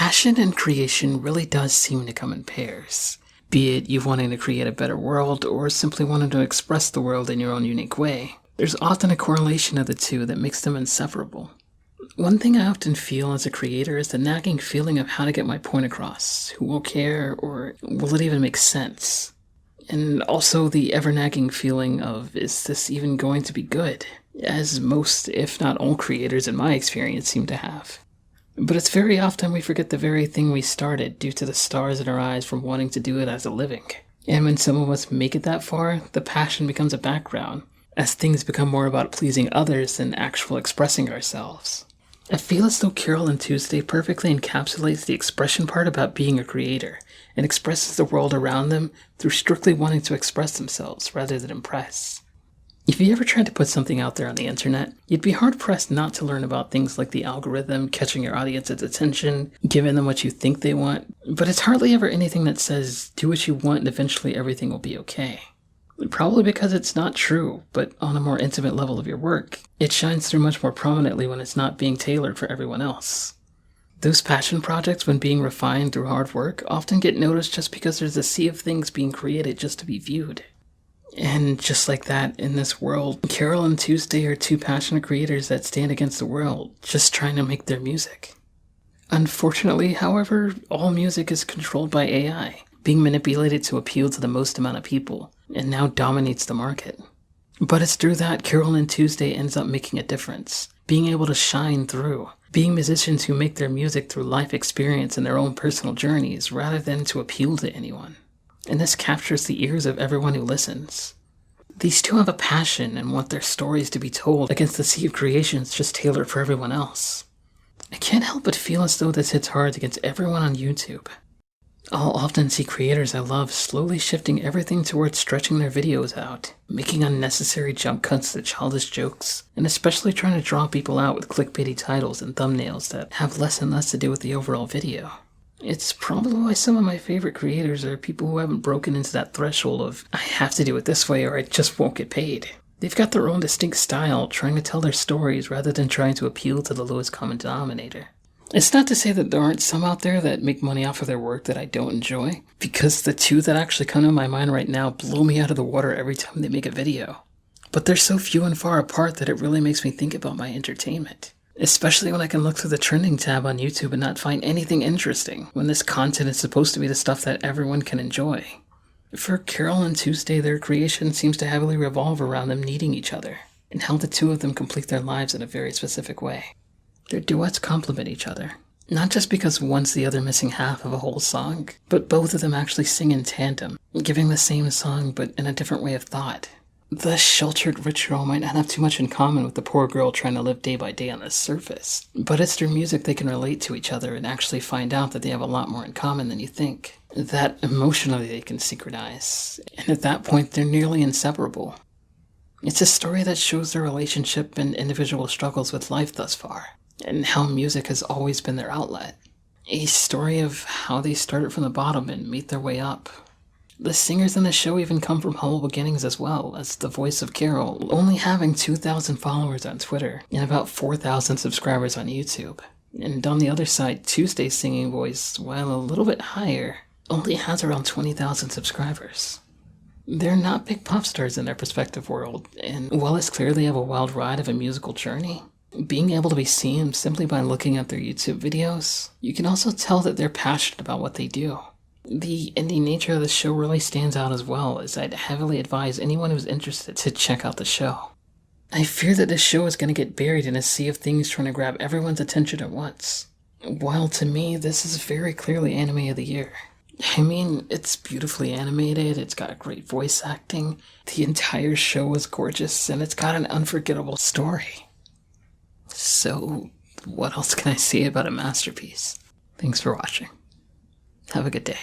Passion and creation really does seem to come in pairs. Be it you wanting to create a better world or simply wanting to express the world in your own unique way, there's often a correlation of the two that makes them inseparable. One thing I often feel as a creator is the nagging feeling of how to get my point across, who will care, or will it even make sense? And also the ever-nagging feeling of, is this even going to be good? As most, if not all creators in my experience seem to have. But it's very often we forget the very thing we started due to the stars in our eyes from wanting to do it as a living. And when some of us make it that far, the passion becomes a background, as things become more about pleasing others than actual expressing ourselves. I feel as though Carole and Tuesday perfectly encapsulates the expression part about being a creator, and expresses the world around them through strictly wanting to express themselves rather than impress. If you ever tried to put something out there on the internet, you'd be hard-pressed not to learn about things like the algorithm, catching your audience's attention, giving them what you think they want, but it's hardly ever anything that says, do what you want and eventually everything will be okay. Probably because it's not true, but on a more intimate level of your work, it shines through much more prominently when it's not being tailored for everyone else. Those passion projects, when being refined through hard work, often get noticed just because there's a sea of things being created just to be viewed. And just like that, in this world, Carole and Tuesday are two passionate creators that stand against the world, just trying to make their music. Unfortunately, however, all music is controlled by AI, being manipulated to appeal to the most amount of people, and now dominates the market. But it's through that Carole and Tuesday ends up making a difference, being able to shine through, being musicians who make their music through life experience and their own personal journeys rather than to appeal to anyone. And this captures the ears of everyone who listens. These two have a passion and want their stories to be told against the sea of creations just tailored for everyone else. I can't help but feel as though this hits hard against everyone on YouTube. I'll often see creators I love slowly shifting everything towards stretching their videos out, making unnecessary jump cuts to childish jokes, and especially trying to draw people out with clickbaity titles and thumbnails that have less and less to do with the overall video. It's probably why some of my favorite creators are people who haven't broken into that threshold of, I have to do it this way or I just won't get paid. They've got their own distinct style, trying to tell their stories rather than trying to appeal to the lowest common denominator. It's not to say that there aren't some out there that make money off of their work that I don't enjoy, because the two that actually come to my mind right now blow me out of the water every time they make a video. But they're so few and far apart that it really makes me think about my entertainment. Especially when I can look through the trending tab on YouTube and not find anything interesting, when this content is supposed to be the stuff that everyone can enjoy. For Carole and Tuesday, their creation seems to heavily revolve around them needing each other, and how the two of them complete their lives in a very specific way. Their duets complement each other, not just because one's the other missing half of a whole song, but both of them actually sing in tandem, giving the same song but in a different way of thought. The sheltered rich girl might not have too much in common with the poor girl trying to live day by day on the surface, but it's through music they can relate to each other and actually find out that they have a lot more in common than you think. That emotionally they can synchronize, and at that point they're nearly inseparable. It's a story that shows their relationship and individual struggles with life thus far, and how music has always been their outlet. A story of how they started from the bottom and made their way up. The singers in the show even come from humble beginnings as well, as the voice of Carole only having 2,000 followers on Twitter and about 4,000 subscribers on YouTube. And on the other side, Tuesday's singing voice, while a little bit higher, only has around 20,000 subscribers. They're not big pop stars in their respective world, and while it's clear they have a wild ride of a musical journey, being able to be seen simply by looking at their YouTube videos, you can also tell that they're passionate about what they do. The indie nature of the show really stands out as well, as I'd heavily advise anyone who's interested to check out the show. I fear that this show is going to get buried in a sea of things trying to grab everyone's attention at once, while to me this is very clearly Anime of the Year. I mean, it's beautifully animated, it's got great voice acting, the entire show is gorgeous, and it's got an unforgettable story. So, what else can I say about a masterpiece? Thanks for watching. Have a good day.